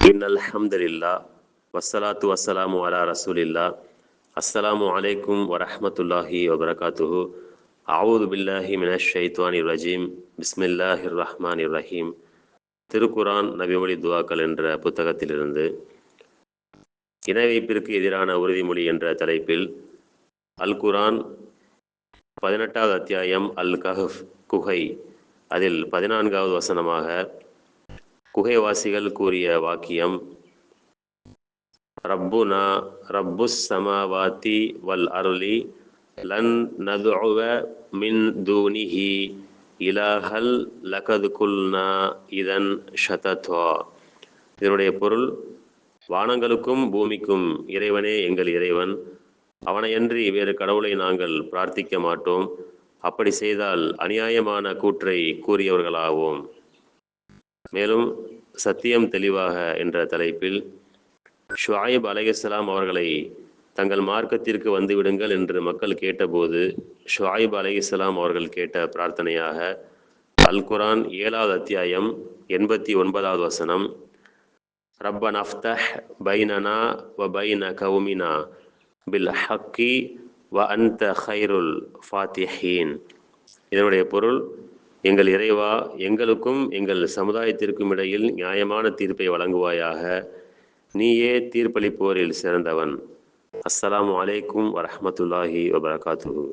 இன்னல் ஹம்துலில்லாஹ் வஸ்ஸலாத்து வஸ்ஸலாமு அலா ரசூலில்லாஹ். அஸ்ஸலாமு அலைக்கும் வரஹ்மத்துல்லாஹி வபரகாத்துஹு. அஊது பில்லாஹி மினஷ் ஷைத்வானிர் ரஜீம். பிஸ்மில்லாஹிர் ரஹ்மானிர் ரஹீம். திருக்குரான் நபிமொழி துவாக்கள் என்ற புத்தகத்திலிருந்து இணை வைப்பிற்கு எதிரான உறுதிமொழி என்ற தலைப்பில் அல் குரான் 18வது அத்தியாயம் அல் கஹஃப், குகை, அதில் 14வது வசனமாக குகைவாசிகள் கூறிய வாக்கியம், ரப்புனா ரப்புஸ் சமாவாத்தி வல் அர்லி லன் நதுஉவ மின் தூனிஹி இலாஹல் லகது குல்னா இதன் ஷதத்வா. இதனுடைய பொருள், வானங்களுக்கும் பூமிக்கும் இறைவனே எங்கள் இறைவன், அவனையன்றி வேறு கடவுளை நாங்கள் பிரார்த்திக்க மாட்டோம், அப்படி செய்தால் அநியாயமான கூற்றை கூறியவர்களாவோம். மேலும் சத்தியம் தெளிவாக என்ற தலைப்பில் ஷுஐப் அலைஹிஸ்ஸலாம் அவர்களை தங்கள் மார்க்கத்திற்கு வந்துவிடுங்கள் என்று மக்கள் கேட்டபோது ஷுஐப் அலைஹிஸ்ஸலாம் அவர்கள் கேட்ட பிரார்த்தனையாக அல் குரான் 7வது அத்தியாயம் 89வது வசனம், ரப்பனா அஃப்தஹ் பைனனா வ பைன கௌமினா பில் ஹக்கி வ அன்த கைருல் ஃபாத்திஹீன். இதனுடைய பொருள், எங்கள் இறைவா, எங்களுக்கும் எங்கள் சமுதாயத்திற்கும் இடையில் நியாயமான தீர்ப்பை வழங்குவாயாக, நீயே தீர்ப்பளிப்போரில் சிறந்தவன். அஸ்ஸலாமு அலைக்கும் வரஹ்மத்துல்லாஹி வபரகாத்துஹு.